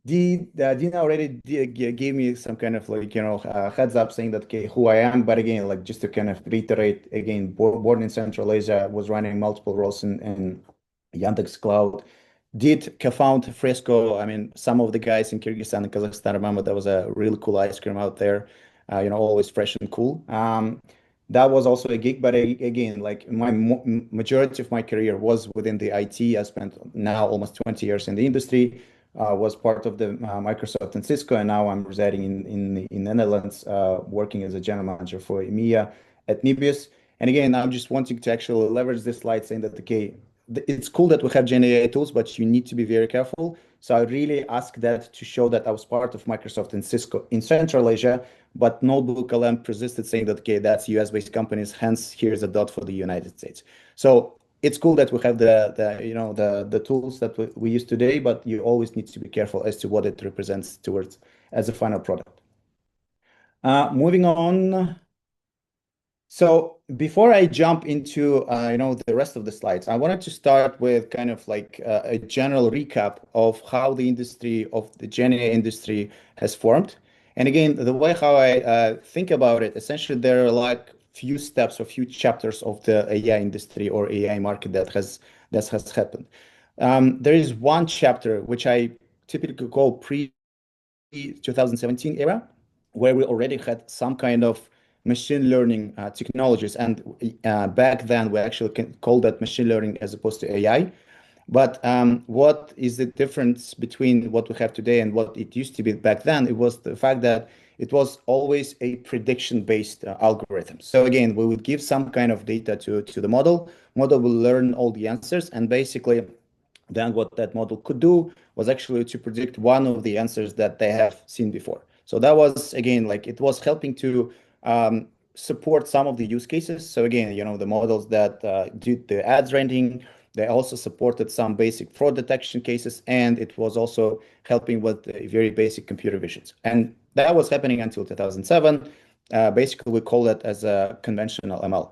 Dina already gave me some kind of like, heads up saying that, okay, who I am. But again, like just to kind of reiterate again, born in Central Asia, was running multiple roles in Yandex Cloud, did co-found Fresco. I mean, some of the guys in Kyrgyzstan and Kazakhstan, remember there was a really cool ice cream out there, always fresh and cool. That was also a gig, but again, like my majority of my career was within the IT. I spent now almost 20 years in the industry, was part of the Microsoft and Cisco, and now I'm residing in the Netherlands, working as a general manager for EMEA at Nebius. And again, I'm just wanting to actually leverage this slide saying that, okay, it's cool that we have GenAI tools, but you need to be very careful. So I really ask that to show that I was part of Microsoft and Cisco in Central Asia, but Notebook LM persisted saying that, okay, that's US-based companies, hence here's a dot for the United States. So it's cool that we have the tools that we use today, but you always need to be careful as to what it represents towards as a final product. Moving on. So before I jump into the rest of the slides, I wanted to start with kind of like a general recap of how the industry of the GenAI industry has formed. And again, the way how I think about it, essentially there are like few steps or few chapters of the AI industry or AI market that has happened. There is one chapter which I typically call pre 2017 era, where we already had some kind of machine learning technologies. And back then, we actually can call that machine learning as opposed to AI. But what is the difference between what we have today and what it used to be back then? It was the fact that it was always a prediction-based algorithm. So again, we would give some kind of data to the model. Model will learn all the answers, and basically then what that model could do was actually to predict one of the answers that they have seen before. So that was, again, like it was helping to support some of the use cases. So again, the models that did the ads ranking, they also supported some basic fraud detection cases, and it was also helping with very basic computer visions. And that was happening until 2007. Basically, we call it as a conventional ML.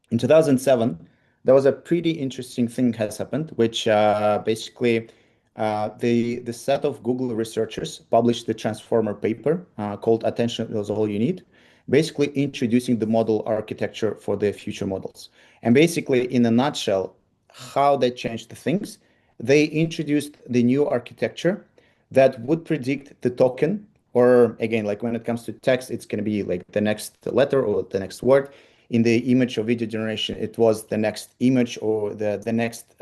In 2007, there was a pretty interesting thing has happened, which basically the set of Google researchers published the transformer paper called "Attention is All You Need," basically introducing the model architecture for the future models. And basically, in a nutshell, how they changed the things, they introduced the new architecture that would predict the token, or again, like when it comes to text, it's going to be like the next letter or the next word. In the image or video generation, it was the next image or the next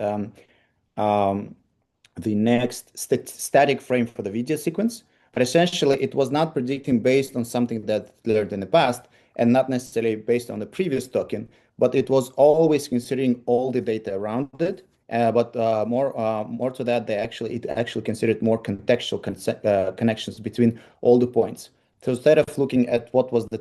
static frame for the video sequence. But essentially, it was not predicting based on something that learned in the past and not necessarily based on the previous token, but it was always considering all the data around it. But more to that, it actually considered more contextual connections between all the points. So instead of looking at what was the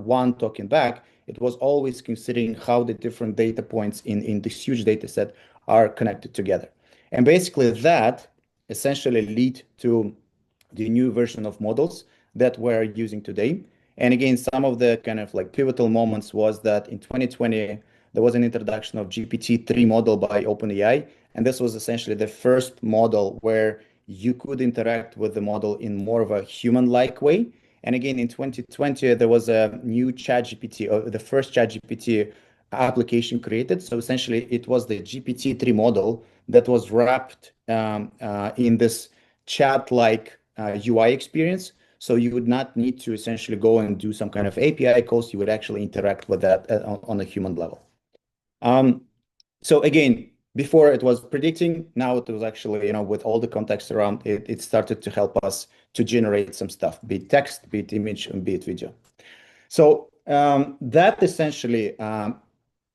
one token back, it was always considering how the different data points in this huge data set are connected together. And basically that essentially lead to the new version of models that we're using today. And again, some of the kind of like pivotal moments was that in 2020, there was an introduction of GPT-3 model by OpenAI. And this was essentially the first model where you could interact with the model in more of a human-like way. And again, in 2020, there was a new ChatGPT, or the first ChatGPT application created. So essentially, it was the GPT-3 model that was wrapped in this chat-like UI experience. So you would not need to essentially go and do some kind of API calls. You would actually interact with that on a human level. So again, before it was predicting, now it was actually, with all the context around it, it started to help us to generate some stuff, be it text, be it image, and be it video. So that essentially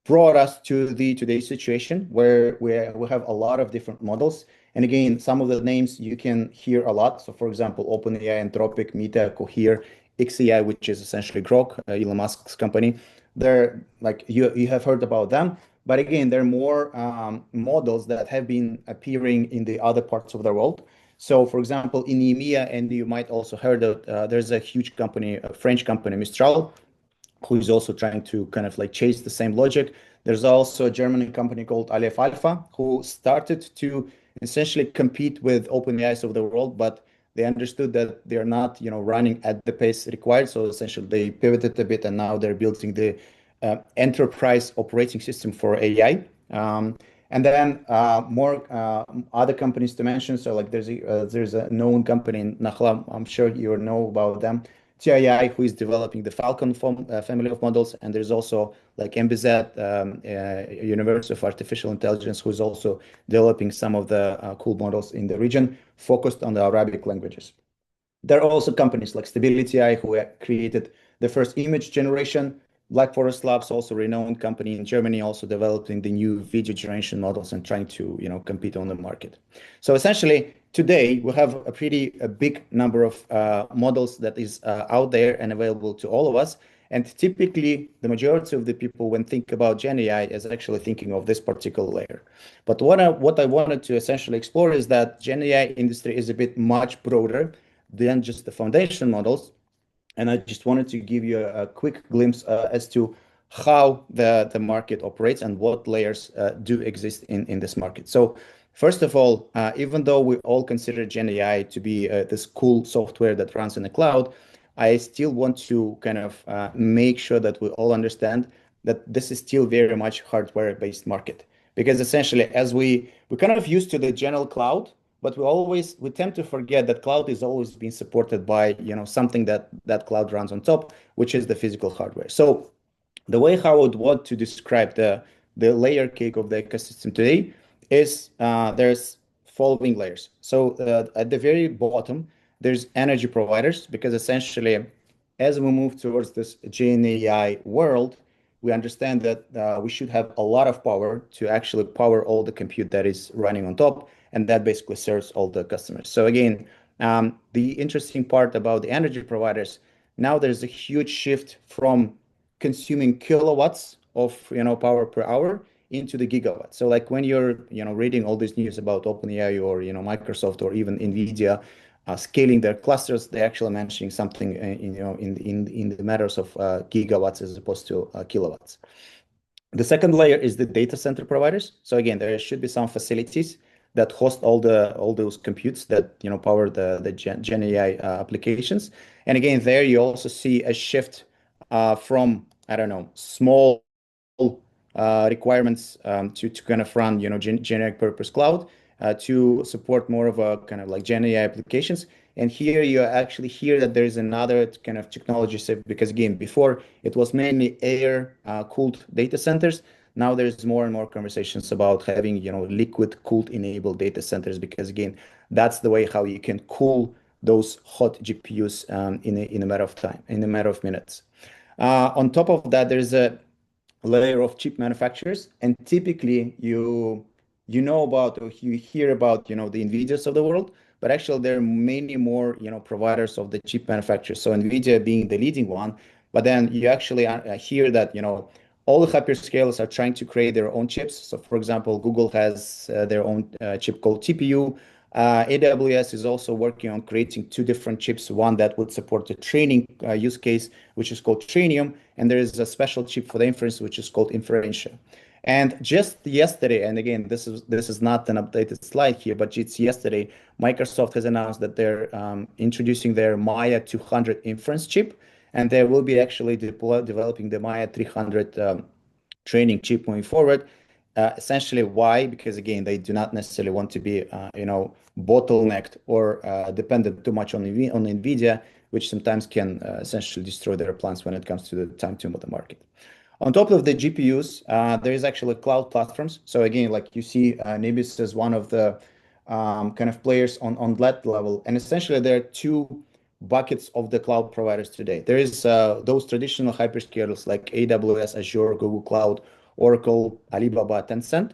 brought us to today's situation where we have a lot of different models. And again, some of the names you can hear a lot. So for example, OpenAI, Anthropic, Meta, Cohere, XAI, which is essentially Grok, Elon Musk's company. They're like, you have heard about them. But again, there are more models that have been appearing in the other parts of the world. So for example, in EMEA, and you might also heard that there's a huge company, a French company, Mistral, who is also trying to kind of like chase the same logic. There's also a German company called Aleph Alpha, who started to essentially compete with OpenAIs of the world, but they understood that they're not, running at the pace required. So essentially, they pivoted a bit, and now they're building the enterprise operating system for AI. And then more other companies to mention. So like there's a known company in Nakhla. I'm sure you know about them. TII, who is developing the Falcon family of models, and there's also like MBZ, University of Artificial Intelligence, who's also developing some of the cool models in the region, focused on the Arabic languages. There are also companies like Stability AI who created the first image generation. Black Forest Labs, also renowned company in Germany, also developing the new video generation models and trying to, compete on the market. So essentially, today we have a big number of models that is out there and available to all of us. And typically, the majority of the people, when think about GenAI, is actually thinking of this particular layer. But what I wanted to essentially explore is that GenAI industry is a bit much broader than just the foundation models. And I just wanted to give you a quick glimpse as to how the market operates and what layers do exist in this market. So first of all, even though we all consider GenAI to be this cool software that runs in the cloud, I still want to kind of make sure that we all understand that this is still very much hardware-based market. Because essentially, as we kind of used to the general cloud, but we tend to forget that cloud is always being supported by something that cloud runs on top, which is the physical hardware. So the way how I would want to describe the layer cake of the ecosystem today is there's following layers. So at the very bottom, there's energy providers, because essentially, as we move towards this GenAI world, we understand that we should have a lot of power to actually power all the compute that is running on top, and that basically serves all the customers. So again, the interesting part about the energy providers, now there's a huge shift from consuming kilowatts of power per hour into the gigawatts. So like when you're reading all this news about OpenAI or Microsoft or even NVIDIA scaling their clusters, they're actually mentioning something in the matters of gigawatts as opposed to kilowatts. The second layer is the data center providers. So again, there should be some facilities that host all those computes that power the Gen AI applications. And again, there you also see a shift from small requirements to kind of run generic purpose cloud to support more of a kind of like Gen AI applications. And here you actually hear that there is another kind of technology shift, because again, before it was mainly air cooled data centers. Now there's more and more conversations about having liquid cooled enabled data centers, because again, that's the way how you can cool those hot GPUs in a matter of time, in a matter of minutes. On top of that, there's a layer of chip manufacturers, and typically you know about, or you hear about the NVIDIAs of the world, but actually there are many more providers of the chip manufacturers. So NVIDIA being the leading one, but then you actually hear that all the hyperscalers are trying to create their own chips. So for example, Google has their own chip called TPU. AWS is also working on creating two different chips, one that would support the training use case, which is called Trainium, and there is a special chip for the inference, which is called Inferentia. And just yesterday, and again, this is not an updated slide here, but it's yesterday, Microsoft has announced that they're introducing their Maya 200 inference chip, and they will be actually developing the Maya 300 training chip moving forward. Essentially, why? Because again, they do not necessarily want to be, bottlenecked or dependent too much on NVIDIA, which sometimes can essentially destroy their plans when it comes to the time to the market. On top of the GPUs, there is actually cloud platforms. So again, like you see, Nebius is one of the kind of players on that level. And essentially, there are two buckets of the cloud providers today. There is those traditional hyperscalers like AWS, Azure, Google Cloud, Oracle, Alibaba, Tencent.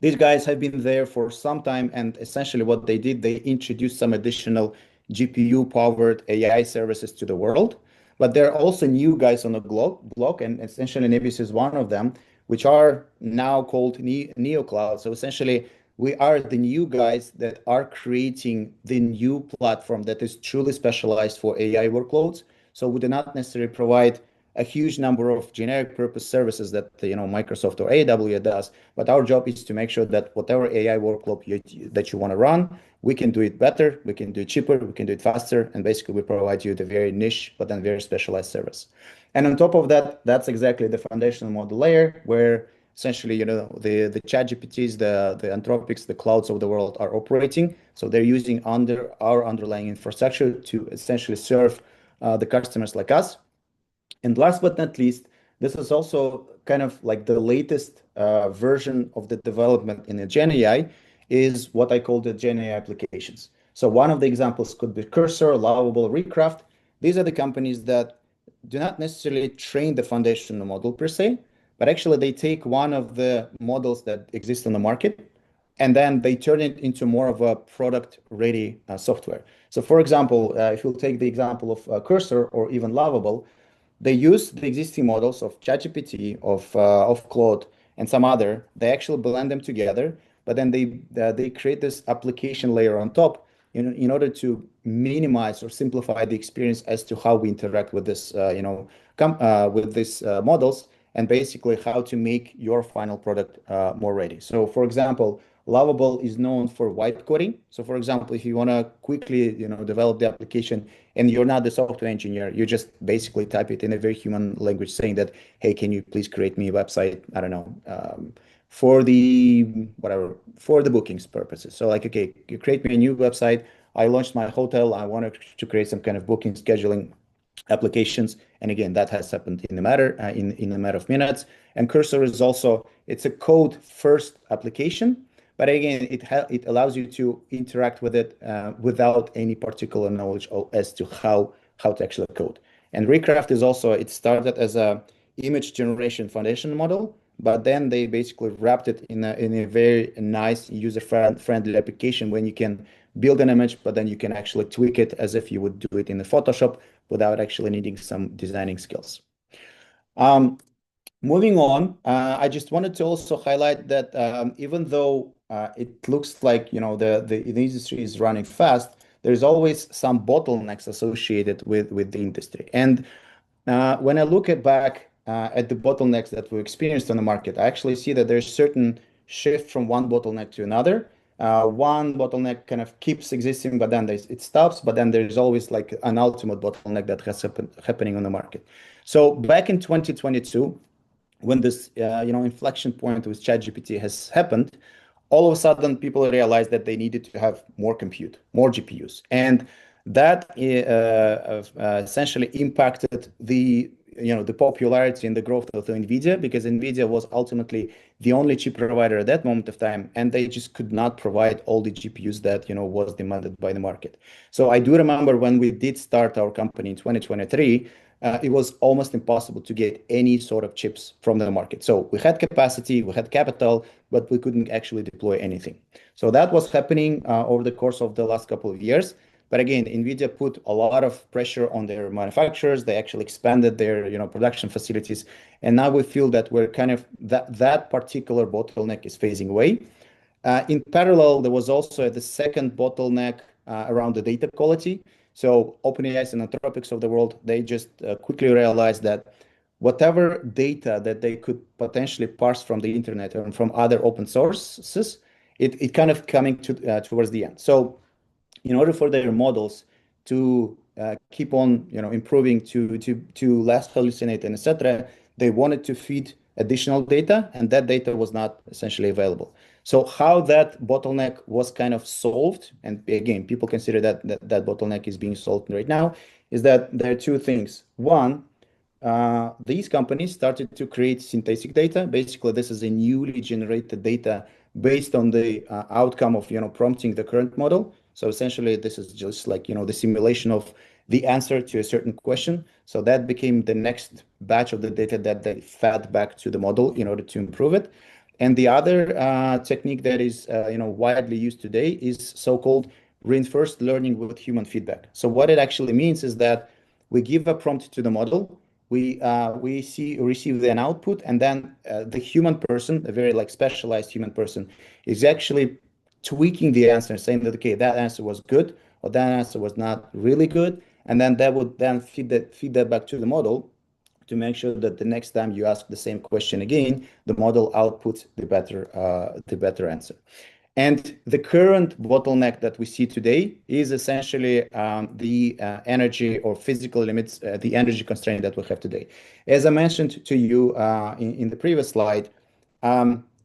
These guys have been there for some time, and essentially what they did, they introduced some additional GPU-powered AI services to the world. But there are also new guys on the block, and essentially Nebius is one of them, which are now called Neo Cloud. So essentially, we are the new guys that are creating the new platform that is truly specialized for AI workloads. So we do not necessarily provide a huge number of generic purpose services that Microsoft or AWS does. But our job is to make sure that whatever AI workload that you want to run, we can do it better, we can do it cheaper, we can do it faster, and basically we provide you the very niche but then very specialized service. And on top of that, that's exactly the foundational model layer where essentially, the ChatGPTs, the Anthropics, the clouds of the world are operating. So they're using our underlying infrastructure to essentially serve the customers like us. And last but not least, this is also kind of like the latest version of the development in the GenAI is what I call the GenAI applications. So one of the examples could be Cursor, Lovable, Recraft. These are the companies that do not necessarily train the foundational model per se, but actually they take one of the models that exist on the market and then they turn it into more of a product ready software. So for example, if you'll take the example of Cursor or even Lovable, they use the existing models of ChatGPT, of Claude, and some other. They actually blend them together, but then they create this application layer on top in order to minimize or simplify the experience as to how we interact with this, with these models, and basically how to make your final product more ready. So, for example, Lovable is known for vibe coding. So, for example, if you want to quickly, develop the application and you're not the software engineer, you just basically type it in a very human language saying that, hey, can you please create me a website? I don't know, for the bookings purposes. So like, okay, you create me a new website. I launched my hotel. I wanted to create some kind of booking scheduling applications. And again, that has happened in a matter of minutes. And Cursor is also, it's a code first application. But again, it allows you to interact with it without any particular knowledge as to how to actually code. And Recraft is also, it started as a image generation foundation model, but then they basically wrapped it in a very nice user-friendly application when you can build an image, but then you can actually tweak it as if you would do it in the Photoshop without actually needing some designing skills. Moving on, I just wanted to also highlight that even though it looks like the industry is running fast, there's always some bottlenecks associated with the industry. And when I look back at the bottlenecks that we experienced on the market, I actually see that there's certain shift from one bottleneck to another. One bottleneck kind of keeps existing, but then it stops. But then there's always like an ultimate bottleneck that has happening on the market. So back in 2022, when this inflection point with ChatGPT has happened, all of a sudden people realized that they needed to have more compute, more GPUs, and that essentially impacted the popularity and the growth of the NVIDIA, because NVIDIA was ultimately the only chip provider at that moment of time, and they just could not provide all the GPUs that was demanded by the market. So I do remember when we did start our company in 2023, it was almost impossible to get any sort of chips from the market. So we had capacity, we had capital, but we couldn't actually deploy anything. So that was happening over the course of the last couple of years. But again, NVIDIA put a lot of pressure on their manufacturers. They actually expanded their production facilities. And now we feel that we're kind of that particular bottleneck is phasing away. In parallel, there was also the second bottleneck around the data quality. So OpenAI and Anthropics of the world, they just quickly realized that whatever data that they could potentially parse from the internet and from other open sources, it kind of coming towards the end. So in order for their models to keep on improving to less hallucinate and etc., they wanted to feed additional data, and that data was not essentially available. So how that bottleneck was kind of solved, and again, people consider that bottleneck is being solved right now, is that there are two things. One, these companies started to create synthetic data. Basically, this is a newly generated data based on the outcome of prompting the current model. So essentially, this is just like the simulation of the answer to a certain question. So that became the next batch of the data that they fed back to the model in order to improve it. And the other technique that is widely used today is so-called reinforced learning with human feedback. So what it actually means is that we give a prompt to the model, we receive an output, and then the human person, a very specialized human person, is actually tweaking the answer, saying that okay, that answer was good or that answer was not really good, and then that would then feed that back to the model. to make sure that the next time you ask the same question again, the model outputs the better answer. And the current bottleneck that we see today is essentially the energy or physical limits, the energy constraint that we have today. As I mentioned to you in the previous slide,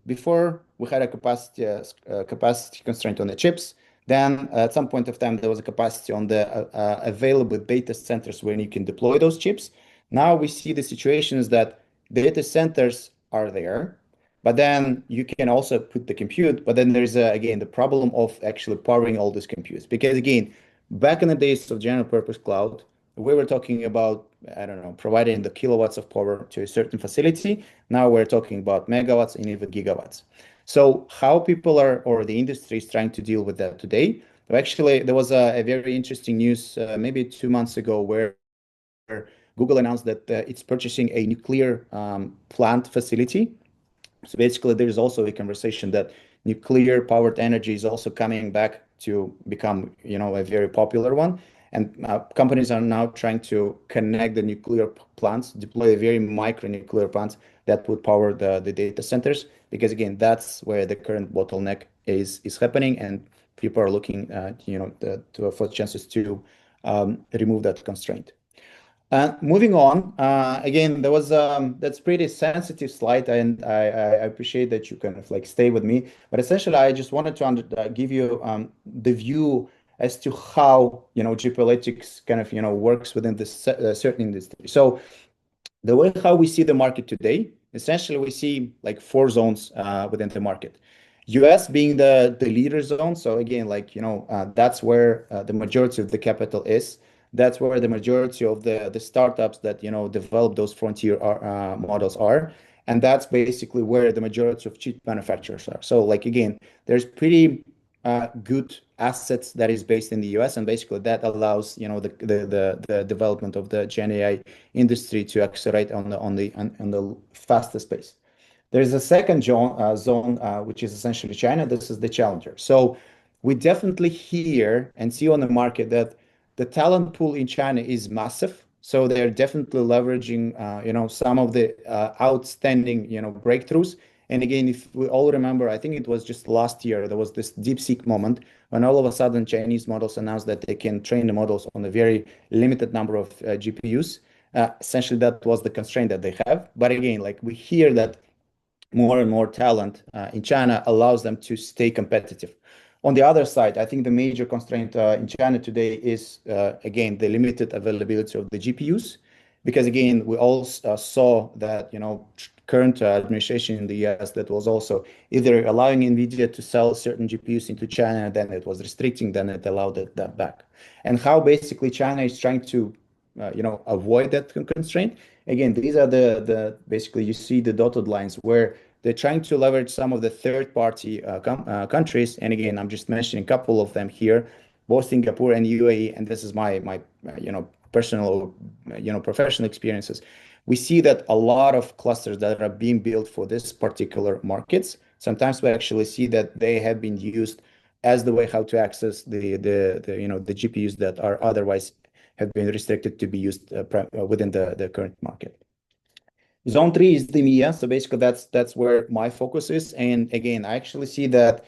before we had a capacity constraint on the chips. Then at some point of time, there was a capacity on the available data centers when you can deploy those chips. Now we see the situations that data centers are there, but then you can also put the compute, but then there's again the problem of actually powering all these computes. Because again, back in the days of general purpose cloud, we were talking about, I don't know, providing the kilowatts of power to a certain facility. Now we're talking about megawatts and even gigawatts. So how people are, or the industry is trying to deal with that today? Actually, there was a very interesting news maybe 2 months ago where Google announced that it's purchasing a nuclear plant facility. So basically, there's also a conversation that nuclear powered energy is also coming back to become, a very popular one. And companies are now trying to connect the nuclear plants, deploy very micro nuclear plants that would power the data centers. Because again, that's where the current bottleneck is happening, and people are looking, for chances to remove that constraint. Moving on, again, there was that's pretty sensitive slide, and I appreciate that you kind of like stay with me. But essentially, I just wanted to give you the view as to how geopolitics kind of works within this certain industry. So the way how we see the market today, essentially we see like four zones within the market. US being the leader zone. So again, like, that's where the majority of the capital is. That's where the majority of the startups that, develop those frontier models are. And that's basically where the majority of chip manufacturers are. So like, again, there's pretty good assets that is based in the US, and basically that allows the development of the GenAI industry to accelerate on the fastest pace. There's a second zone, which is essentially China. This is the challenger. So we definitely hear and see on the market that the talent pool in China is massive. So they're definitely leveraging, some of the outstanding, breakthroughs. And again, if we all remember, I think it was just last year, there was this DeepSeek moment when all of a sudden Chinese models announced that they can train the models on a very limited number of GPUs. Essentially, that was the constraint that they have. But again, like we hear that more and more talent in China allows them to stay competitive. On the other side, I think the major constraint in China today is, again, the limited availability of the GPUs. Because again, we all saw that, current administration in the US that was also either allowing NVIDIA to sell certain GPUs into China, then it was restricting, then it allowed that back. And how basically China is trying to, avoid that constraint. Again, these are the basically you see the dotted lines where they're trying to leverage some of the third-party countries. And again, I'm just mentioning a couple of them here, both Singapore and UAE. And this is my personal, professional experiences. We see that a lot of clusters that are being built for this particular markets, sometimes we actually see that they have been used as the way how to access the GPUs that are otherwise have been restricted to be used within the current market. Zone 3 is the EMEA. So basically that's where my focus is. And again, I actually see that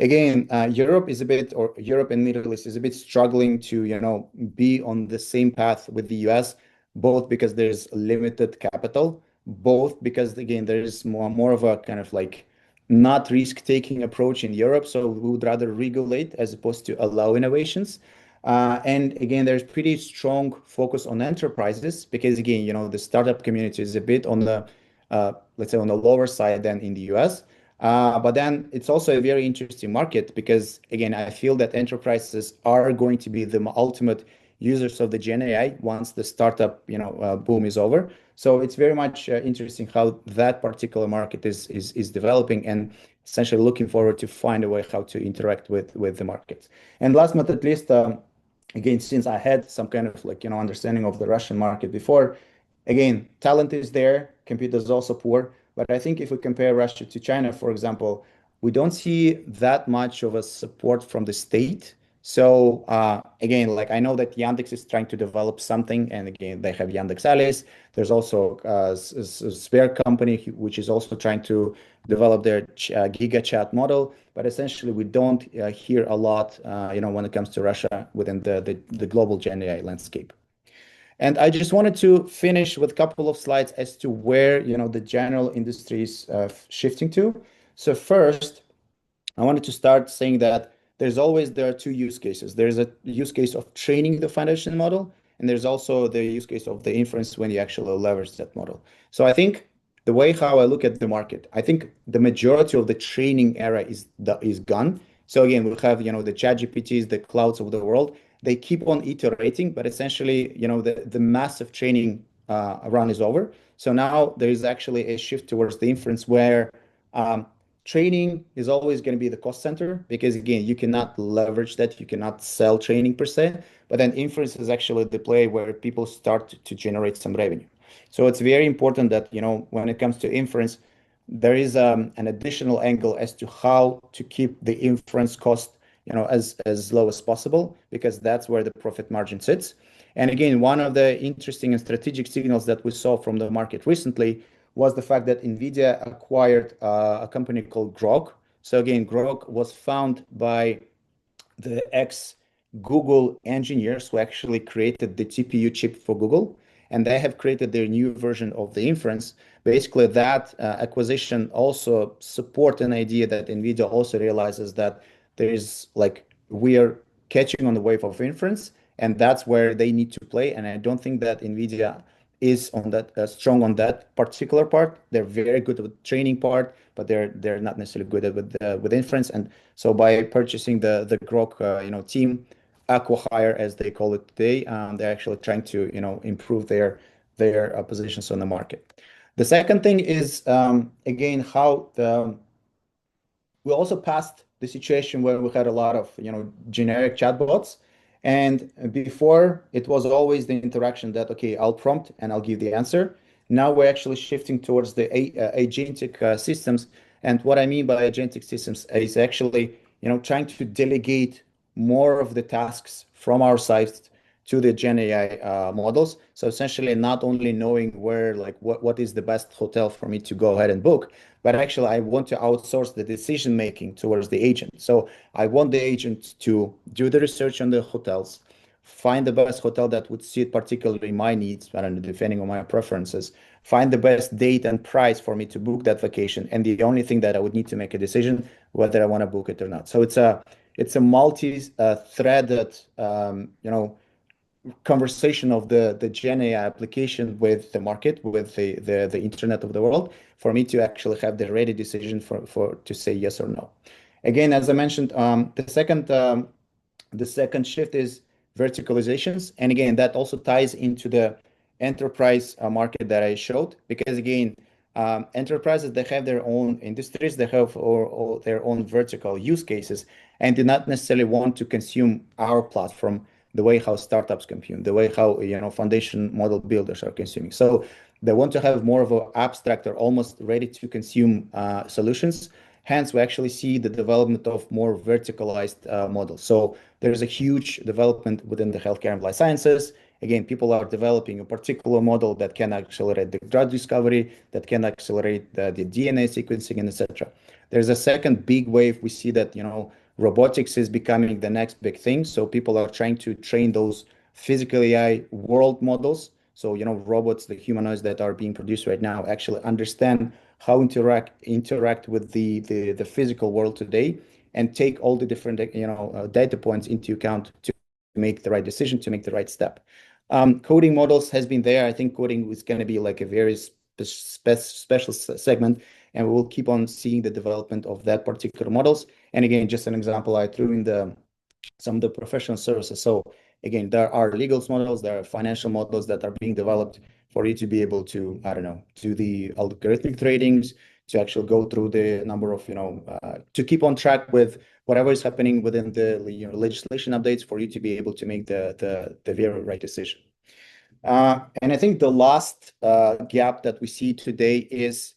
again, Europe and Middle East is a bit struggling to, be on the same path with the US, both because there's limited capital, both because again, there is more of a kind of like not risk-taking approach in Europe. So we would rather regulate as opposed to allow innovations. And again, there's pretty strong focus on enterprises because again, the startup community is a bit on the, let's say on the lower side than in the US. But then it's also a very interesting market because again, I feel that enterprises are going to be the ultimate users of the Gen AI once the startup, boom is over. So it's very much interesting how that particular market is developing, and essentially looking forward to find a way how to interact with the markets. And last but not least, again, since I had some kind of like, understanding of the Russian market before, again, talent is there, compute is also poor. But I think if we compare Russia to China, for example, we don't see that much of a support from the state So again, like I know that Yandex is trying to develop something, and again, they have Yandex Alice. There's also a Spare company which is also trying to develop their Giga Chat model. But essentially, we don't hear a lot, when it comes to Russia within the global Gen AI landscape. And I just wanted to finish with a couple of slides as to where, the general industry is shifting to. So first, I wanted to start saying that there are two use cases. There's a use case of training the foundation model, and there's also the use case of the inference when you actually leverage that model. So I think the way how I look at the market, I think the majority of the training era is gone. So again, we have, the ChatGPTs, the clouds of the world. They keep on iterating, but essentially, the massive training run is over. So now there is actually a shift towards the inference where um, training is always going to be the cost center because again, you cannot leverage that, you cannot sell training per se, but then inference is actually the play where people start to generate some revenue. So it's very important that, when it comes to inference, there is an additional angle as to how to keep the inference cost, as low as possible, because that's where the profit margin sits. And again, one of the interesting and strategic signals that we saw from the market recently was the fact that NVIDIA acquired a company called Grok. So again, Grok was founded by the ex-Google engineers who actually created the TPU chip for Google, and they have created their new version of the inference. Basically, that acquisition also support an idea that NVIDIA also realizes that there is like we are catching on the wave of inference, and that's where they need to play. And I don't think that NVIDIA is on that strong on that particular part. They're very good with training part, but they're not necessarily good with inference. And so by purchasing the Grok team, acqui-hire as they call it today, they're actually trying to improve their positions on the market. The second thing is again how we also passed the situation where we had a lot of generic chatbots, and before it was always the interaction that okay, I'll prompt and I'll give the answer. Now we're actually shifting towards the agentic systems, and what I mean by agentic systems is actually trying to delegate more of the tasks from our side to the Gen AI models. So essentially, not only knowing where, like, what is the best hotel for me to go ahead and book, but actually, I want to outsource the decision making towards the agent. So I want the agent to do the research on the hotels, find the best hotel that would suit particularly my needs, I don't know, depending on my preferences, find the best date and price for me to book that vacation, and the only thing that I would need to make a decision whether I want to book it or not. So it's a multi-threaded, conversation of the Gen AI application with the market, with the internet of the world, for me to actually have the ready decision for to say yes or no. Again, as I mentioned, the second shift is verticalizations, and again, that also ties into the enterprise market that I showed, because again, enterprises, they have their own industries, they have or their own vertical use cases, and do not necessarily want to consume our platform the way how startups consume, the way how foundation model builders are consuming. So they want to have more of an abstract or almost ready to consume solutions. Hence, we actually see the development of more verticalized models. So there's a huge development within the healthcare and life sciences. Again, people are developing a particular model that can accelerate the drug discovery, that can accelerate the DNA sequencing, and etc. There's a second big wave. We see that robotics is becoming the next big thing. So people are trying to train those physical AI world models. So robots, the humanoids that are being produced right now, actually understand how interact with the physical world today, and take all the different data points into account to make the right decision, to make the right step. Coding models has been there. I think coding is going to be like a very special segment, and we will keep on seeing the development of that particular models. And again, just an example, I threw in some of the professional services. So again, there are legal models, there are financial models that are being developed for you to be able to, I don't know, do the algorithmic tradings, to actually go through the number of, to keep on track with whatever is happening within the legislation updates, for you to be able to make the very right decision. And I think the last gap that we see today is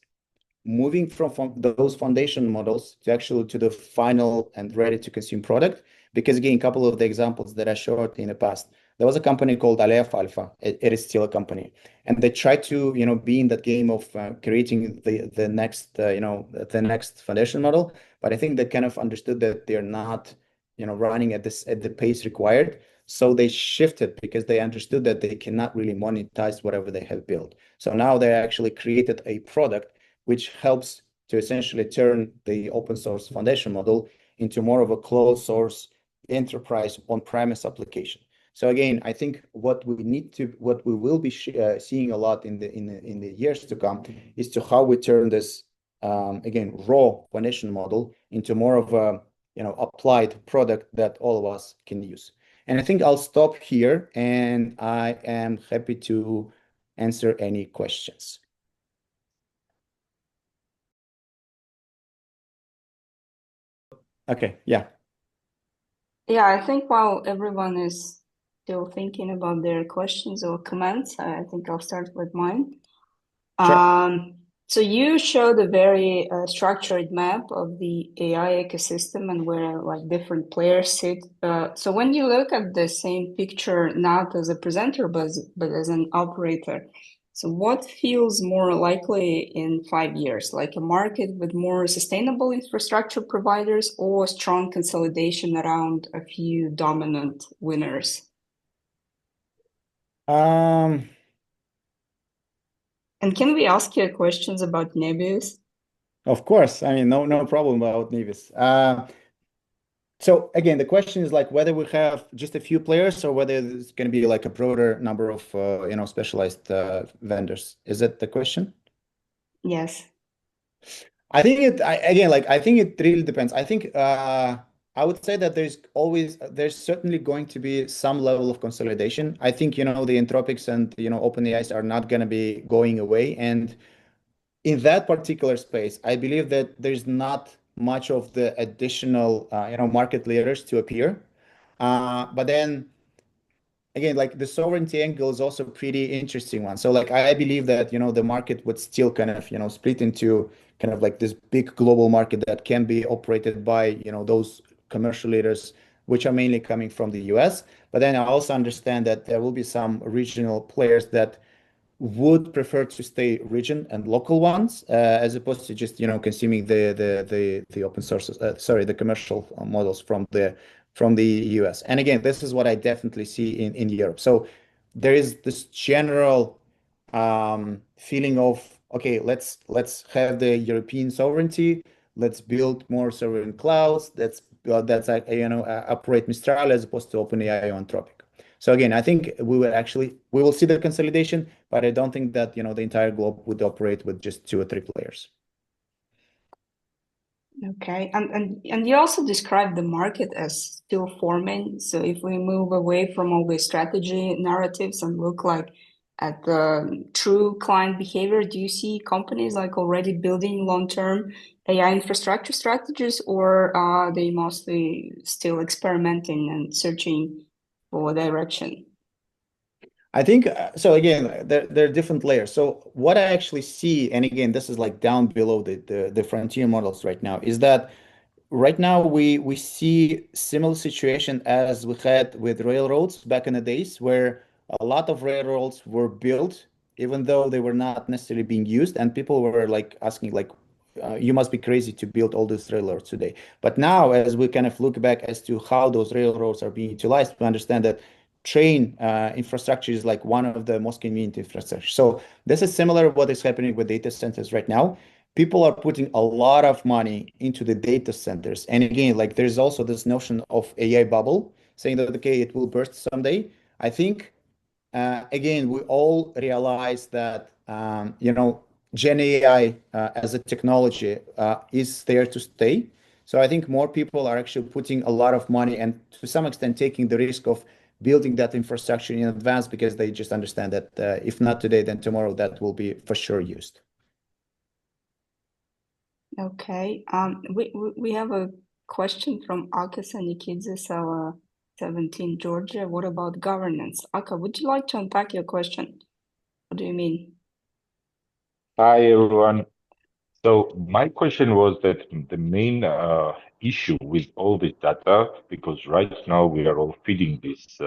moving from those foundation models to actually to the final and ready to consume product. Because again, a couple of the examples that I showed in the past, there was a company called Aleph Alpha. It is still a company, and they tried to, be in that game of creating the next, the next foundation model. But I think they kind of understood that they're not, running at the pace required. So they shifted because they understood that they cannot really monetize whatever they have built. So now they actually created a product which helps to essentially turn the open source foundation model into more of a closed source enterprise on-premise application. So again, I think what we will be seeing a lot in the years to come is to how we turn this again raw foundation model into more of a applied product that all of us can use. And I think I'll stop here, and I am happy to answer any questions. Okay, yeah. Yeah, I think while everyone is still thinking about their questions or comments, I think I'll start with mine. Sure. So you showed a very structured map of the AI ecosystem and where like different players sit. So when you look at the same picture, not as a presenter, but as an operator, so what feels more likely in 5 years, like a market with more sustainable infrastructure providers or strong consolidation around a few dominant winners? Um, And can we ask you questions about Nebius? of course. I mean, no problem about Nevis. So again, the question is like whether we have just a few players or whether it's going to be like a broader number of specialized vendors. Is that the question? Yes. I think it really depends. I think I would say that there's certainly going to be some level of consolidation. I think the Anthropics and OpenAIs are not going to be going away, and in that particular space, I believe that there's not much of the additional market leaders to appear. But then again, like the sovereignty angle is also a pretty interesting one. So like I believe that the market would still kind of split into kind of like this big global market that can be operated by those commercial leaders, which are mainly coming from the US. But then I also understand that there will be some regional players that would prefer to stay region and local ones as opposed to just consuming the open sources sorry, the commercial models from the US. And again, this is what I definitely see in Europe. So there is this general feeling of okay, let's have the European sovereignty, let's build more sovereign clouds, that's like operate Mistral as opposed to OpenAI or Anthropic. So again, I think we will see the consolidation, but I don't think that the entire globe would operate with just two or three players. Okay. And you also described the market as still forming. So if we move away from all the strategy narratives and look like at the true client behavior, do you see companies like already building long-term AI infrastructure strategies, or are they mostly still experimenting and searching for direction? I think so. Again, there are different layers. So what I actually see, and again, this is like down below the frontier models right now, is that right now we see similar situation as we had with railroads back in the days, where a lot of railroads were built even though they were not necessarily being used, and people were like asking like, you must be crazy to build all these railroads today. But now, as we kind of look back as to how those railroads are being utilized, we understand that train infrastructure is like one of the most convenient infrastructure. So this is similar to what is happening with data centers right now. People are putting a lot of money into the data centers. And again, like there's also this notion of AI bubble saying that, okay, it will burst someday. I think, again, we all realize that, Gen AI as a technology is there to stay. So I think more people are actually putting a lot of money and to some extent taking the risk of building that infrastructure in advance because they just understand that if not today, then tomorrow that will be for sure used. Okay. We have a question from Akis and Nikizis, our 17 Georgia. What about governance? Aka, would you like to unpack your question? What do you mean? Hi everyone. So my question was that the main issue with all this data, because right now we are all feeding these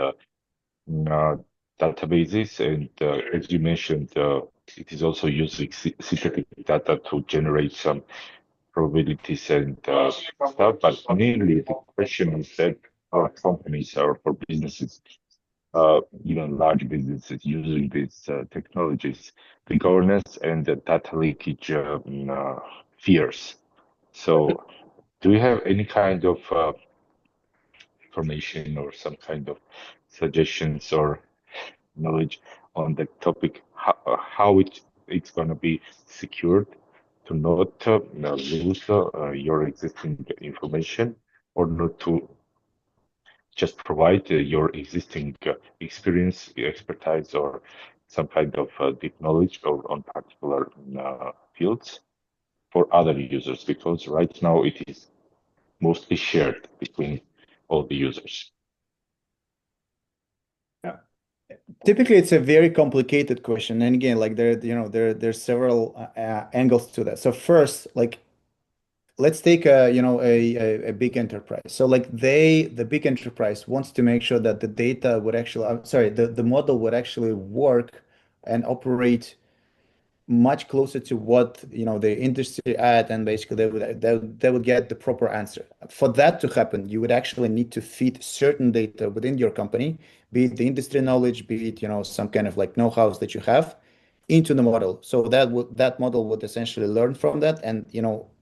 databases, and as you mentioned, it is also using synthetic data to generate some probabilities and stuff. But mainly the question is that our companies or for businesses, even large businesses using these technologies, the governance and the data leakage fears. So, do you have any kind of information or some kind of suggestions or knowledge on the topic, how it's going to be secured to not lose your existing information, or not to just provide your existing experience, expertise, or some kind of deep knowledge or on particular fields for other users, because right now it is mostly shared between all the users. Yeah. Typically, it's a very complicated question, and again, like there's several angles to that. So first, like let's take a big enterprise. So like the big enterprise wants to make sure that the data would actually, sorry, the model would actually work and operate much closer to what the industry at, and basically they would get the proper answer. For that to happen, you would actually need to feed certain data within your company, be it the industry knowledge, be it some kind of like know-hows that you have into the model. So that model would essentially learn from that and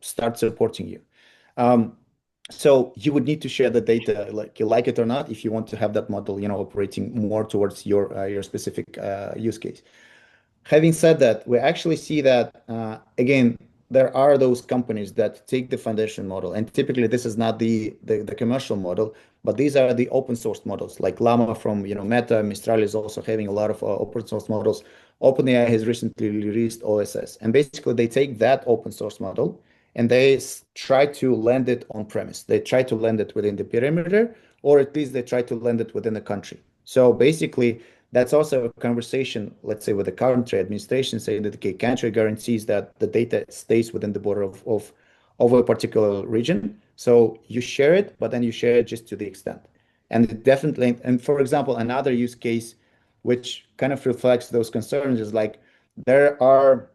start supporting you. So you would need to share the data, like you like it or not, if you want to have that model operating more towards your specific use case. Having said that, we actually see that, again, there are those companies that take the foundation model, and typically this is not the commercial model, but these are the open source models, like Llama from Meta. Mistral is also having a lot of open source models. OpenAI has recently released OSS, and basically they take that open source model and they try to land it on premise. They try to land it within the perimeter, or at least they try to land it within the country. So basically, that's also a conversation, let's say, with the country administration, saying that okay, country guarantees that the data stays within the border of a particular region. So you share it, but then you share it just to the extent. And it definitely, and for example, another use case which kind of reflects those concerns is like there are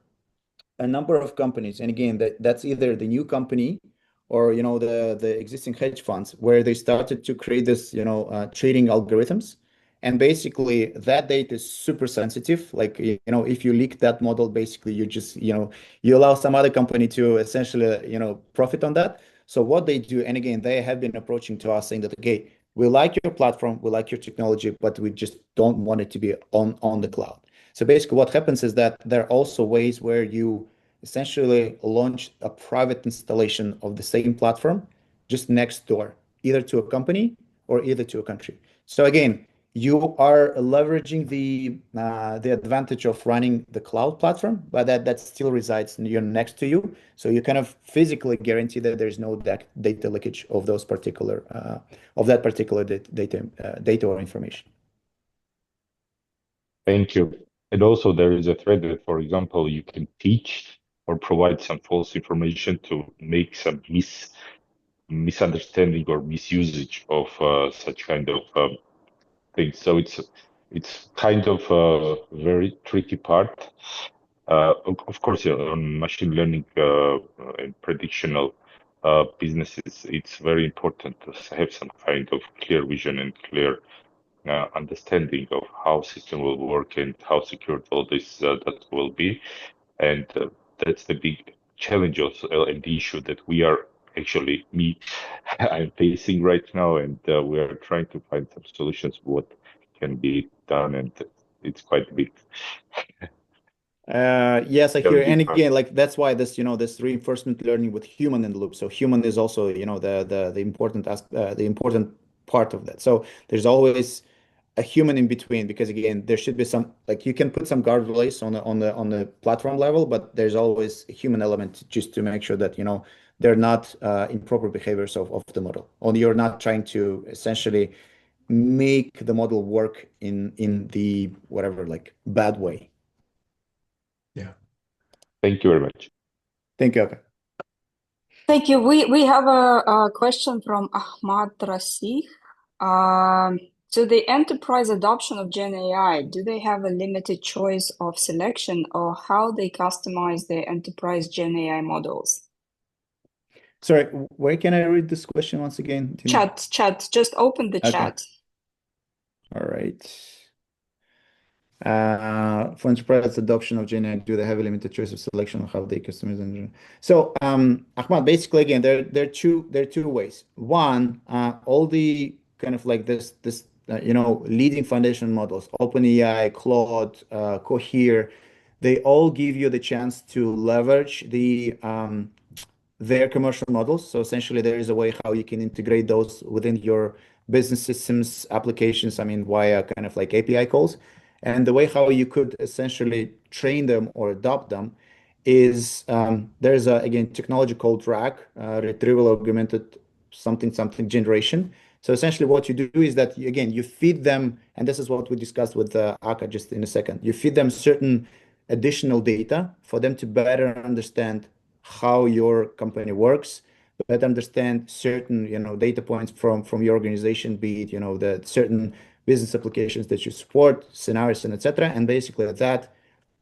a number of companies, and again, that's either the new company or the existing hedge funds where they started to create this trading algorithms. And basically that data is super sensitive. Like if you leak that model, basically you just you allow some other company to essentially profit on that. So what they do, and again, they have been approaching to us saying that okay, we like your platform, we like your technology, but we just don't want it to be on the cloud. So basically what happens is that there are also ways where you essentially launch a private installation of the same platform just next door, either to a company or either to a country. So again, you are leveraging the advantage of running the cloud platform, but that still resides next to you. So you kind of physically guarantee that there's no data leakage of those particular of that particular data or information. Thank you. And also there is a threat that, for example, you can teach or provide some false information to make some misunderstanding or misusage of such kind of things. So it's kind of a very tricky part. Of course, yeah, on machine learning and predictional businesses, it's very important to have some kind of clear vision and clear understanding of how system will work and how secure all this that will be. And that's the big challenge also, and the issue that we are actually I'm facing right now, and we are trying to find some solutions what can be done, and it's quite big. Yes, I hear. And again, like that's why this reinforcement learning with human in the loop. So human is also the important part of that. So there's always a human in between, because again, there should be some, like you can put some guardrails on the platform level, but there's always a human element just to make sure that they're not improper behaviors of the model, or you're not trying to essentially make the model work in the whatever, like bad way. Yeah. Thank you very much. Thank you. Okay. Thank you. We have a question from Ahmad Rasih. So the enterprise adoption of GenAI, do they have a limited choice of selection or how they customize their enterprise GenAI models? Sorry, where can I read this question once again? Chat. Just open the chat. All right. For enterprise adoption of GenAI, do they have a limited choice of selection of how they customize engine? So, Ahmad, basically, again, there are two ways. One, all the kind of like this leading foundation models, OpenAI, Claude, Cohere, they all give you the chance to leverage their commercial models. So essentially, there is a way how you can integrate those within your business systems applications, via kind of like API calls. And the way how you could essentially train them or adopt them is there's again, technology called RAG, retrieval augmented something generation. So essentially what you do is that, again, you feed them, and this is what we discussed with Aka just in a second. You feed them certain additional data for them to better understand how your company works, better understand certain, data points from your organization, be it, the certain business applications that you support, scenarios, and etc. And basically that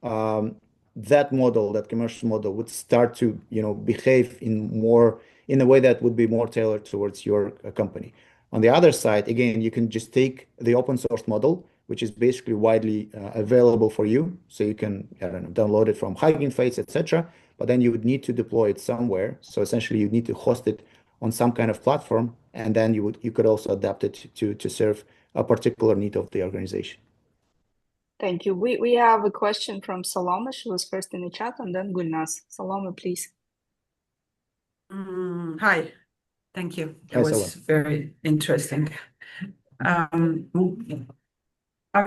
model, that commercial model, would start to, behave in a way that would be more tailored towards your company. On the other side, again, you can just take the open source model, which is basically widely available for you. So you can, I don't know, download it from Hugging Face, etc. But then you would need to deploy it somewhere. So essentially, you need to host it on some kind of platform, and then you could also adapt it to serve a particular need of the organization. Thank you. We have a question from Saloma. She was first in the chat, and then Gulnaz. Saloma, please. Hi. Thank you. Hi, It was Saloma. very interesting. I've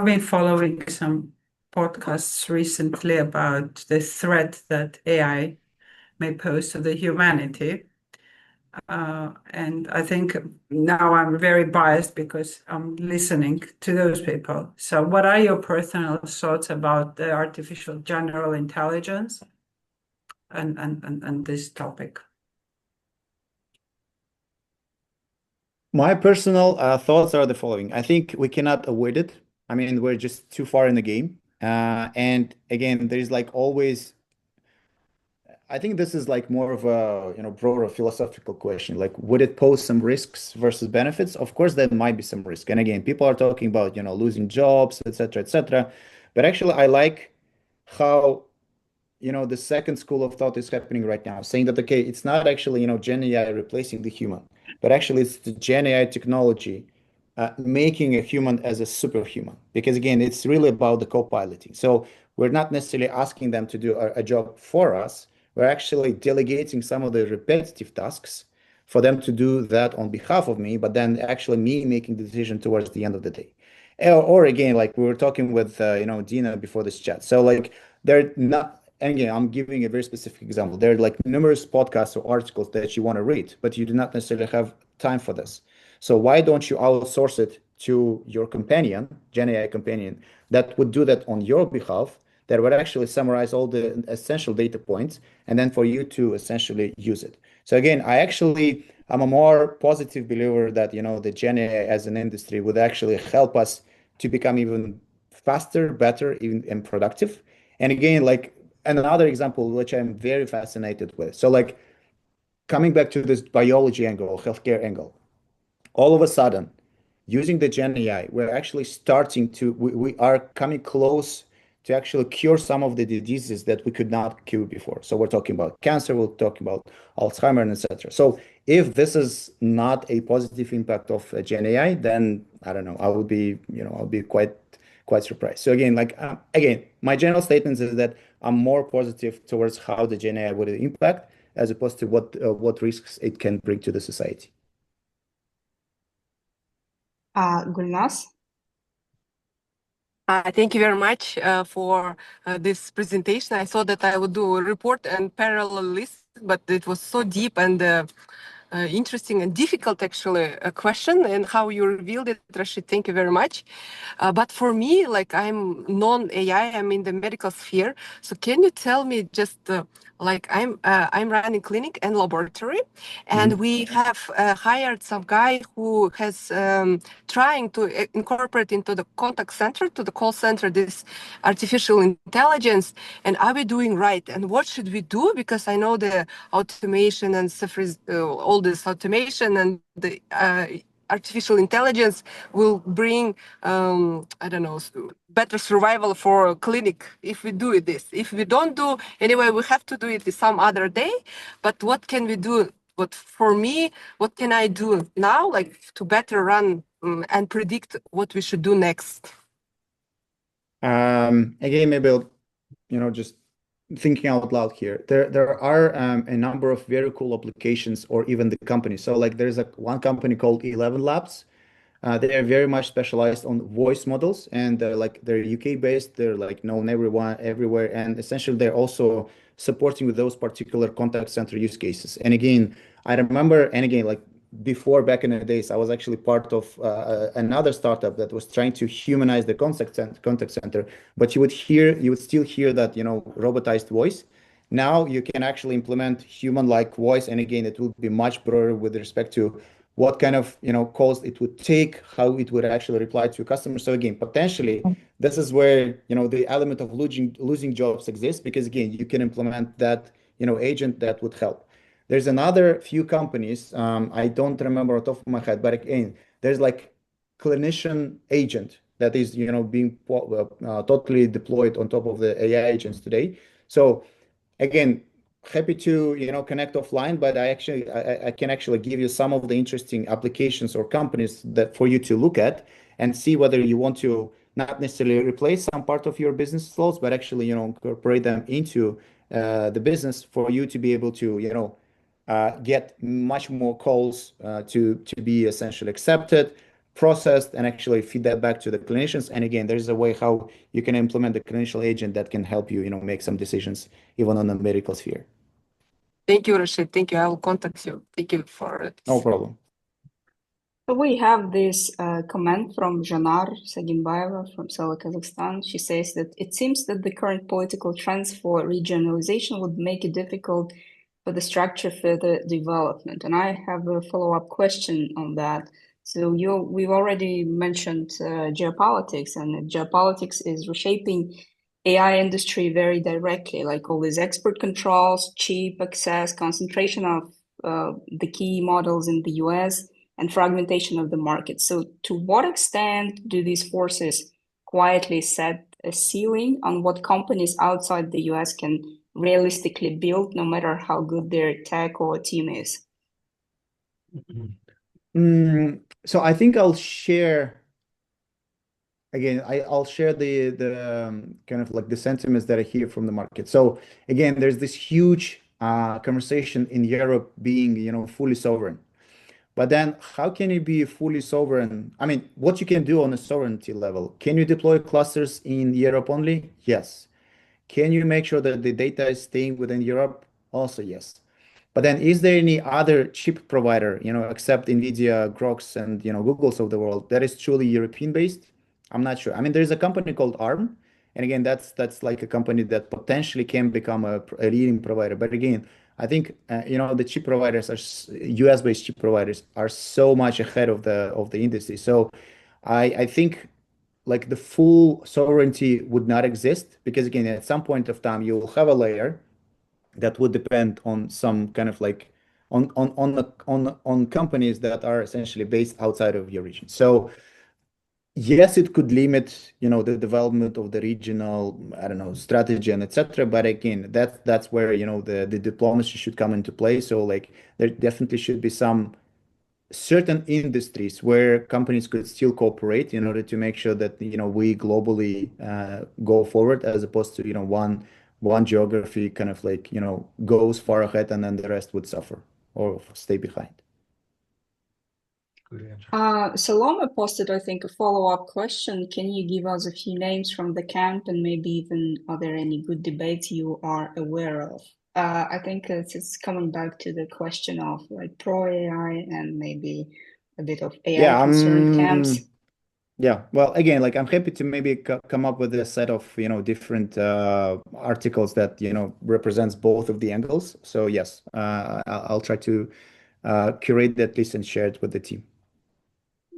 been following some podcasts recently about the threat that AI may pose to the humanity. And I think now I'm very biased because I'm listening to those people. So what are your personal thoughts about the artificial general intelligence and this topic? My personal thoughts are the following. I think we cannot avoid it. We're just too far in the game. And again, there's like always, I think this is like more of a, broader philosophical question. Like, would it pose some risks versus benefits? Of course, there might be some risk. And again, people are talking about, losing jobs, etc., etc. But actually, I like how, the second school of thought is happening right now, saying that, okay, it's not actually, Gen AI replacing the human, but actually it's the Gen AI technology making a human as a superhuman. Because again, it's really about the co-piloting. So we're not necessarily asking them to do a job for us. We're actually delegating some of the repetitive tasks for them to do that on behalf of me, but then actually me making the decision towards the end of the day. Or again, like we were talking with, Dina before this chat. So like they're not, and again, I'm giving a very specific example. There are like numerous podcasts or articles that you want to read, but you do not necessarily have time for this. So why don't you outsource it to your companion, GenAI companion, that would do that on your behalf, that would actually summarize all the essential data points, and then for you to essentially use it. So again, I'm a more positive believer that, the GenAI as an industry would actually help us to become even faster, better, even and productive. And again, like another example, which I'm very fascinated with. So like coming back to this biology angle, healthcare angle, all of a sudden, using the Gen AI, we're actually we are coming close to actually cure some of the diseases that we could not cure before. So we're talking about cancer, we're talking about Alzheimer, and etc. So if this is not a positive impact of Gen AI, then I don't know, I'll be quite surprised. So again, my general statement is that I'm more positive towards how the Gen AI would impact as opposed to what risks it can bring to the society. Gulnaz? Thank you very much for this presentation. I thought that I would do a report and parallel list, but it was so deep and interesting and difficult, actually, a question, and how you revealed it, Rashid. Thank you very much. But for me, like I'm non-AI, I'm in the medical sphere. So can you tell me just like I'm running clinic and laboratory, and we have hired some guy who has trying to incorporate into the contact center, to the call center, this artificial intelligence. And are we doing right? And what should we do? Because I know the automation and all this automation and the artificial intelligence will bring, I don't know, better survival for a clinic if we do this. If we don't do, anyway, we have to do it some other day. But what can we do? But for me, what can I do now, like to better run and predict what we should do next? Again, maybe I'll, just thinking out loud here. There are a number of very cool applications or even the companies. So like there's one company called 11 Labs. They are very much specialized on voice models, and they're UK based. They're like known everywhere, and essentially they're also supporting with those particular contact center use cases. And again, I remember, and again, like before back in the days, I was actually part of another startup that was trying to humanize the contact center, but you would still hear that, robotized voice. Now you can actually implement human-like voice, and again, it will be much broader with respect to what kind of calls it would take, how it would actually reply to customers. So again, potentially, this is where the element of losing jobs exists, because again, you can implement that agent that would help. There's another few companies, I don't remember off the top of my head, but again, there's like clinician agent that is being totally deployed on top of the AI agents today. So again, happy to connect offline, but I can actually give you some of the interesting applications or companies that for you to look at and see whether you want to not necessarily replace some part of your business flows, but actually incorporate them into the business for you to be able to get much more calls to be essentially accepted, processed, and actually feed that back to the clinicians. And again, there's a way how you can implement the clinician agent that can help you, make some decisions even on the medical sphere. Thank you, Rashid. Thank you. I will contact you. Thank you for it. No problem. So we have this comment from Janar Sagimbayeva from CELA, Kazakhstan. She says that it seems that the current political trends for regionalization would make it difficult for the structure further development. And I have a follow-up question on that. So we've already mentioned geopolitics, and geopolitics is reshaping AI industry very directly, like all these export controls, cheap access, concentration of the key models in the US, and fragmentation of the market. So to what extent do these forces quietly set a ceiling on what companies outside the US can realistically build, no matter how good their tech or team is? So I think I'll share again. I'll share the kind of like the sentiments that I hear from the market. So again, there's this huge conversation in Europe being fully sovereign. But then how can you be fully sovereign? I mean, what you can do on a sovereignty level? Can you deploy clusters in Europe only? Yes. Can you make sure that the data is staying within Europe? Also, yes. But then is there any other chip provider, except NVIDIA, Grox, and, Google's of the world that is truly European based? I'm not sure. I mean, there's a company called ARM. And again, that's like a company that potentially can become a leading provider. But again, I think the chip providers are US-based chip providers are so much ahead of the industry. So I think like the full sovereignty would not exist, because again, at some point of time you will have a layer that would depend on some kind of like on companies that are essentially based outside of your region. So yes, it could limit, the development of the regional, I don't know, strategy and etc. But again, that's where, the diplomacy should come into play. So like there definitely should be some certain industries where companies could still cooperate in order to make sure that, we globally go forward, as opposed to, one geography kind of like, goes far ahead and then the rest would suffer or stay behind. Good answer. Salome posted, I think, a follow-up question. Can you give us a few names from the camp, and maybe even are there any good debates you are aware of? I think it's coming back to the question of like pro AI and maybe a bit of AI concerned camps. Yeah, well, again, like I'm happy to maybe come up with a set of, different articles that, represents both of the angles. So yes, I'll try to curate that list and share it with the team.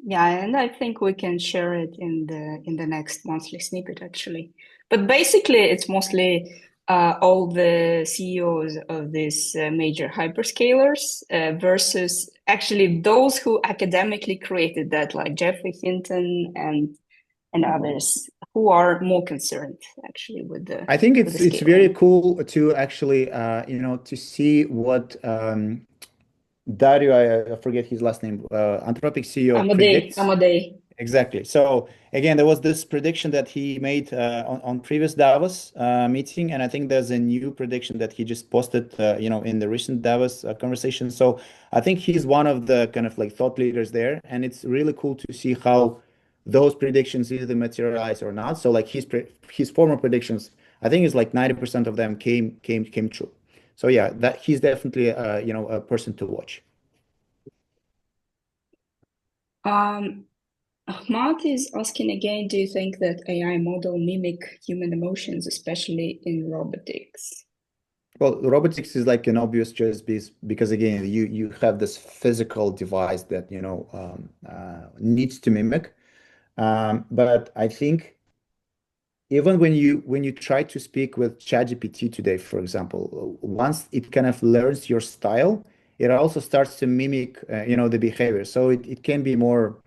Yeah, and I think we can share it in the next monthly snippet actually. But basically, it's mostly all the CEOs of these major hyperscalers versus actually those who academically created that, like Jeffrey Hinton and others, who are more concerned actually with the I think with the it's very scaling. cool to actually, to see what Dario, I forget his last name, Anthropic CEO predicts. Amadei. Exactly. So again, there was this prediction that he made on previous Davos meeting, and I think there's a new prediction that he just posted, in the recent Davos conversation. So I think he's one of the kind of like thought leaders there, and it's really cool to see how those predictions either materialize or not. So like his former predictions, I think it's like 90% of them came true. So yeah, that he's definitely a person to watch. Ahmad is asking again, do you think that AI model mimic human emotions, especially in robotics? Well, robotics is like an obvious choice because again, you have this physical device that needs to mimic. But I think even when you try to speak with ChatGPT today, for example, once it kind of learns your style, it also starts to mimic, the behavior. So it can be more,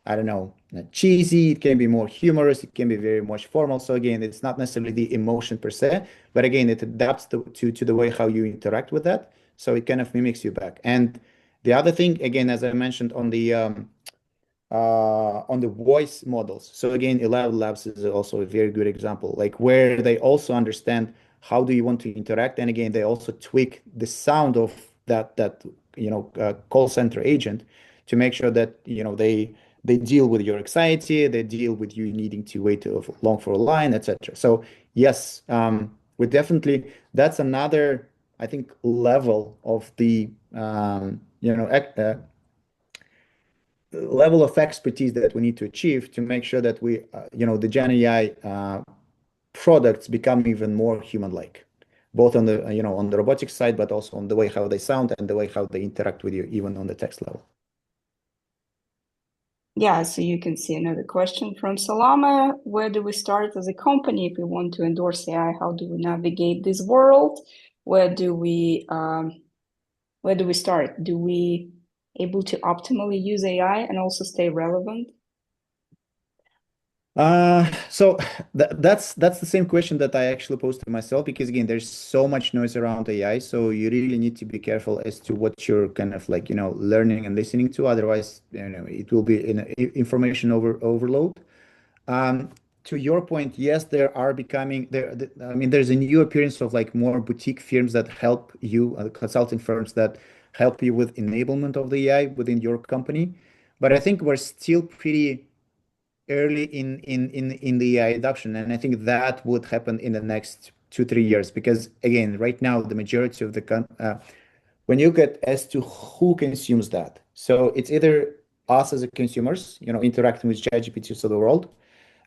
I don't know, cheesy. It can be more humorous. It can be very much formal. So again, it's not necessarily the emotion per se, but again, it adapts to the way how you interact with that. So it kind of mimics you back. And the other thing, again, as I mentioned on the voice models. So again, Elaborate Labs is also a very good example, like where they also understand how do you want to interact, and again, they also tweak the sound of that call center agent to make sure that they deal with your anxiety, they deal with you needing to wait long for a line, etc. So yes, we definitely that's another I think level of the level of expertise that we need to achieve to make sure that the Gen AI products become even more human-like, both on the robotics side, but also on the way how they sound and the way how they interact with you, even on the text level. Yeah, so you can see another question from Salama. Where do we start as a company if we want to endorse AI? How do we navigate this world? Where do we start? Do we able to optimally use AI and also stay relevant? So that's the same question that I actually posed to myself because again, there's so much noise around AI, so you really need to be careful as to what you're kind of like learning and listening to. Otherwise, it will be in information overload. Um, to your point, yes, there are becoming there. I mean, there's a new appearance of like more boutique firms that help you, consulting firms that help you with enablement of the AI within your company. But I think we're still pretty early in the AI adoption, and I think that would happen in the next 2-3 years because again, right now the majority of when you get as to who consumes that, so it's either us as a consumers, interacting with ChatGPT of the world.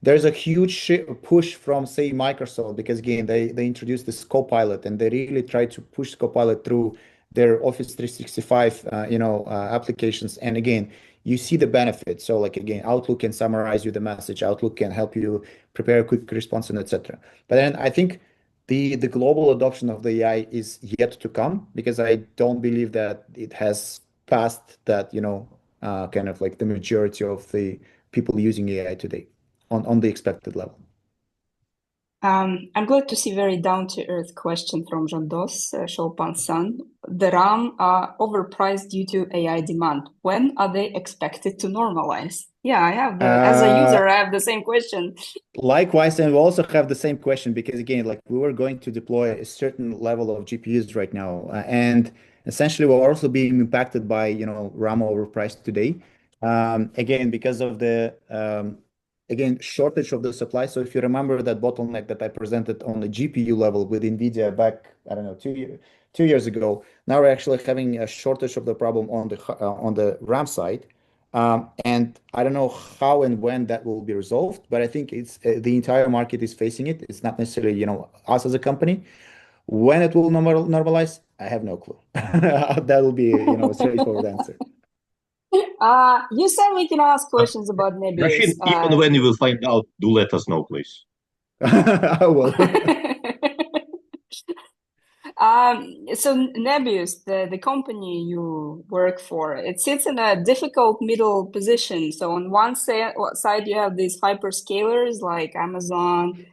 There's a huge push from, say, Microsoft, because again, they introduced this Copilot and they really try to push Copilot through their Office 365, applications. And again, you see the benefits. So like again, Outlook can summarize you the message. Outlook can help you prepare a quick response and etc. But then I think the global adoption of the AI is yet to come because I don't believe that it has passed that, kind of like the majority of the people using AI today on the expected level. I'm glad to see very down-to-earth question from Jandos Sholpan-san. The RAM are overpriced due to AI demand. When are they expected to normalize? Yeah, I have as a user, I have the same question. Likewise, and we also have the same question because again, like we were going to deploy a certain level of GPUs right now, and essentially we're also being impacted by RAM overpriced today. Again, because of the shortage of the supply. So if you remember that bottleneck that I presented on the GPU level with NVIDIA back, I don't know, 2 years ago, now we're actually having a shortage of the problem on the RAM side. And I don't know how and when that will be resolved, but I think it's the entire market is facing it. It's not necessarily, us as a company. When it will normalize, I have no clue. That will be, a straightforward answer. You said we can ask questions about Rashid, Nebius. even when you will find out, do let us know, please. I will. So Nebius, the company you work for, it sits in a difficult middle position. So on one side, you have these hyperscalers like Amazon,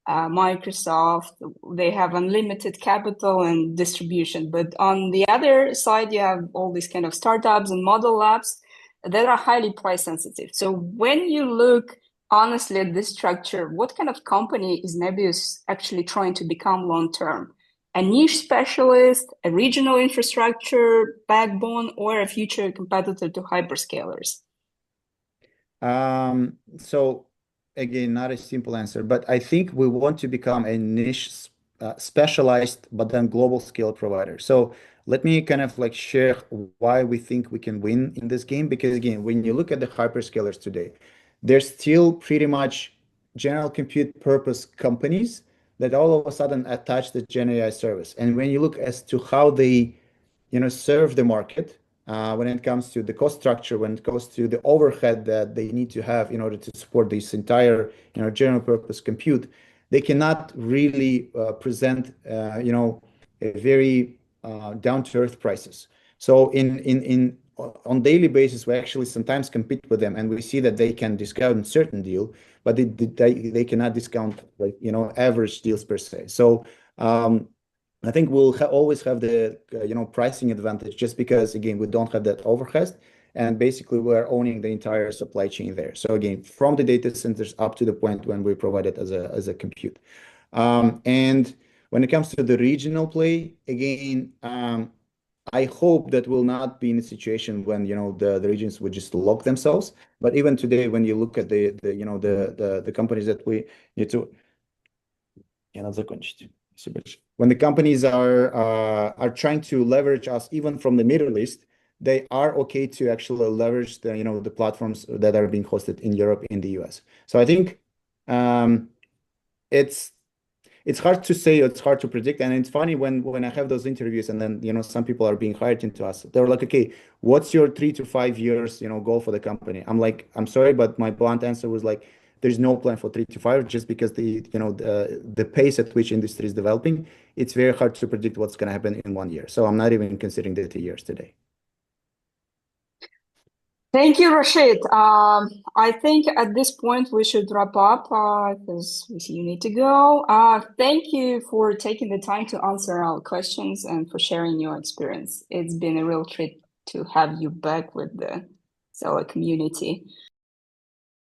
Microsoft. They have unlimited capital and distribution. But on the other side, you have all these kind of startups and model labs that are highly price sensitive. So when you look honestly at this structure, what kind of company is Nebius actually trying to become long term? A niche specialist, a regional infrastructure backbone, or a future competitor to hyperscalers? So again, not a simple answer, but I think we want to become a niche specialized, but then global scale provider. So let me kind of like share why we think we can win in this game. Because again, when you look at the hyperscalers today, they're still pretty much general compute purpose companies that all of a sudden attach the GenAI service. And when you look as to how they, serve the market, when it comes to the cost structure, when it goes to the overhead that they need to have in order to support this entire, general purpose compute, they cannot really present, a very down to earth prices. So on daily basis, we actually sometimes compete with them, and we see that they can discount certain deal, but they cannot discount like average deals per se. So I think we'll always have the pricing advantage just because again we don't have that overhead, and basically we're owning the entire supply chain there. So again, from the data centers up to the point when we provide it as a compute. And when it comes to the regional play, again, I hope that we'll not be in a situation when the regions would just lock themselves. But even today, when you look at the companies that we need to, when the companies are trying to leverage us even from the Middle East, they are okay to actually leverage the platforms that are being hosted in Europe, in the US. So I think it's hard to say, it's hard to predict. And it's funny when I have those interviews and then, some people are being hired into us. They're like, okay, what's your 3 to 5 years, goal for the company? I'm like, I'm sorry, but my blunt answer was like, there's no plan for 3 to 5 just because the pace at which industry is developing, it's very hard to predict what's going to happen in 1 year. So I'm not even considering the 3 years today. Thank you, Rashid. I think at this point we should wrap up because we see you need to go. Thank you for taking the time to answer our questions and for sharing your experience. It's been a real treat to have you back with the CELA community.